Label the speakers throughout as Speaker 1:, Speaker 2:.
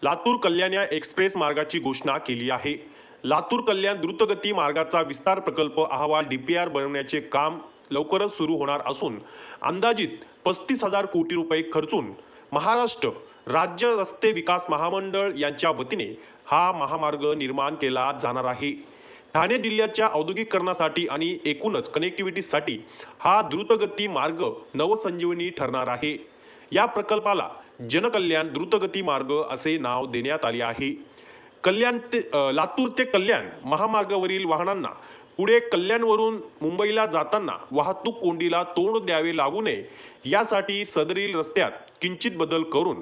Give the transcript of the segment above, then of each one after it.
Speaker 1: लातूर कल्याण या एक्सप्रेस मार्गाची घोषणा केली आहे। लातूर कल्याण द्रुतगती मार्गाचा विस्तार प्रकल्प अहवाल डीपीआर बनवण्याचे काम लवकरच सुरू होणार असून अंदाजित 35,000 कोटी रुपये खर्चून महाराष्ट्र राज्य रस्ते विकास महामंडळ यांच्या वतीने हा महामार्ग निर्माण केला जाणार आहे। ठाणे जिल्ह्याच्या औद्योगिकरणासाठी आणि एकूणच कनेक्टिव्हिटीसाठी हा द्रुतगती मार्ग नवसंजीवनी ठरणार आहे। या प्रकल्पाला जनकल्याण द्रुतगती मार्ग असे नाव देण्यात आले आहे। लातूर ते कल्याण महामार्गावरील वाहनांना पुढे कल्याणवरून मुंबईला जाताना वाहतूक कोंडीला तोंड द्यावे लागू नये यासाठी सदरील रस्त्यात किंचित बदल करून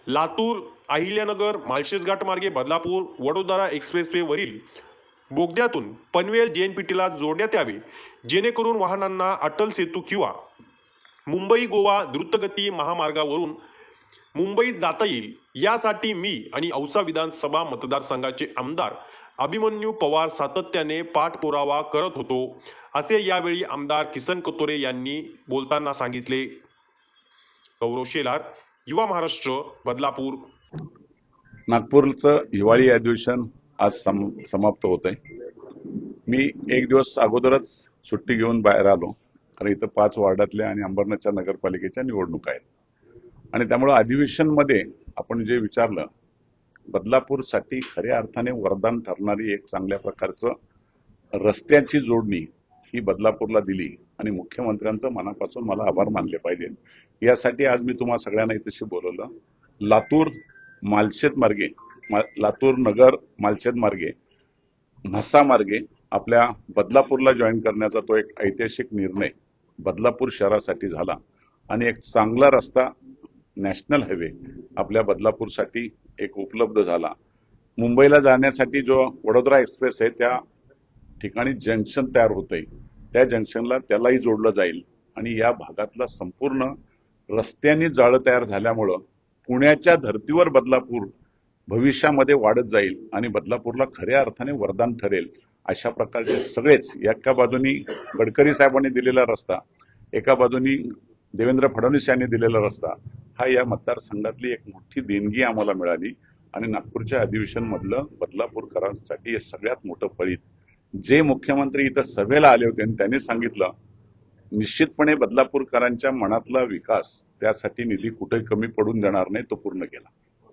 Speaker 1: लातूर अहिल्यानगर माळशेजघाट मार्गे बदलापूर वडोदरा एक्सप्रेसवे वरील बोगद्यातून पनवेल जेएनपीटीला जोडण्यात यावे, जेणेकरून वाहनांना अटल सेतू किंवा मुंबई गोवा द्रुतगती महामार्गावरून मुंबईत जाता येईल। यासाठी मी आणि औसा विधानसभा मतदारसंघाचे आमदार अभिमन्यू पवार सातत्याने पाठपुरावा करत होतो, असे यावेळी आमदार किसन कतोरे यांनी बोलताना सांगितले। गौरव शेलार, युवा महाराष्ट्र, बदलापूर।
Speaker 2: नागपूरचं हिवाळी अधिवेशन आज समाप्त होत आहे। मी एक दिवस अगोदरच सुट्टी घेऊन बाहेर आलो, कारण इथं 5 वार्डातल्या आणि अंबरनाथच्या नगरपालिकेच्या निवडणुका आहेत आणि त्यामुळे अधिवेशनमध्ये आपण जे विचारलं, बदलापूरसाठी खऱ्या अर्थाने वरदान ठरणारी एक चांगल्या प्रकारचं रस्त्याची जोडणी ही बदलापूरला दिली आणि मुख्यमंत्र्यांचं मनापासून मला आभार मानले पाहिजे। यासाठी आज मी तुम्हा सगळ्यांना इथेशी बोलवलं। लातूर मालशेत मार्गे, लातूर नगर मालशेत मार्गे, म्हसा मार्गे आपल्या बदलापूरला जॉईन करण्याचा तो एक ऐतिहासिक निर्णय बदलापूर शहरासाठी झाला आणि एक चांगला रस्ता नॅशनल हायवे आपल्या बदलापूरसाठी एक उपलब्ध झाला। मुंबईला जाण्यासाठी जो वडोदरा एक्सप्रेस आहे त्या ठिकाणी जंक्शन तयार होतंय, त्या जंक्शनला त्यालाही जोडलं जाईल आणि या भागातला संपूर्ण रस्त्यांनी जाळं तयार झाल्यामुळं पुण्याच्या धर्तीवर बदलापूर भविष्यामध्ये वाढत जाईल आणि बदलापूरला खऱ्या अर्थाने वरदान ठरेल। अशा प्रकारचे सगळेच, एका बाजूनी गडकरी साहेबांनी दिलेला रस्ता, एका बाजूनी देवेंद्र फडणवीस यांनी दिलेला रस्ता, हा या मतदारसंघातली एक मोठी देणगी आम्हाला मिळाली आणि नागपूरच्या अधिवेशन मधलं बदलापूरकरांसाठी हे सगळ्यात मोठं फळीत। जे मुख्यमंत्री इथं सभेला आले होते आणि त्यांनी सांगितलं निश्चितपणे बदलापूरकरांच्या मनातला विकास त्यासाठी निधी कुठेही कमी पडून देणार नाही, तो पूर्ण केला।